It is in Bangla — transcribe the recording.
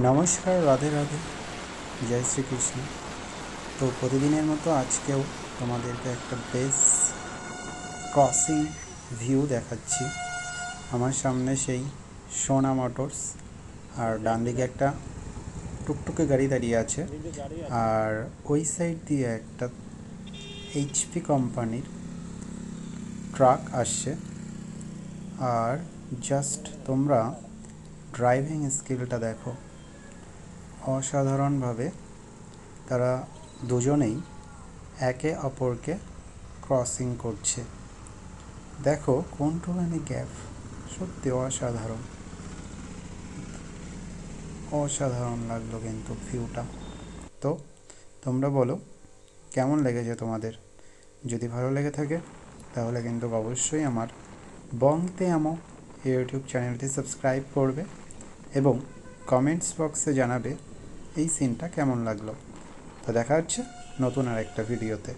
নমস্কার, রাধে রাধে, জয় শ্রীকৃষ্ণ। তো প্রতিদিনের মতো আজকেও তোমাদেরকে একটা বেশ ক্রসিং ভিউ দেখাচ্ছি। আমার সামনে সেই সোনা মোটরস, আর ডান দিকে একটা টুকটুকে গাড়ি দাঁড়িয়ে আছে, আর ওই সাইড দিয়ে একটা এইচপি কোম্পানির ট্রাক আসছে। আর জাস্ট তোমরা ড্রাইভিং স্কিলটা দেখো, অসাধারণভাবে তারা দুজনেই একে অপরকে ক্রসিং করছে। দেখো কোনটুখানি গ্যাপ, সত্যি অসাধারণ অসাধারণ লাগলো কিন্তু ভিউটা। তো তোমরা বলো কেমন লেগেছে তোমাদের। যদি ভালো লেগে থাকে তাহলে কিন্তু অবশ্যই আমার বং তে আমো ইউটিউব চ্যানেলটি সাবস্ক্রাইব করবে এবং কমেন্টস বক্সে জানাবে এই সিনটা কেমন লাগলো। তো দেখা হচ্ছে নতুন আর একটা ভিডিওতে।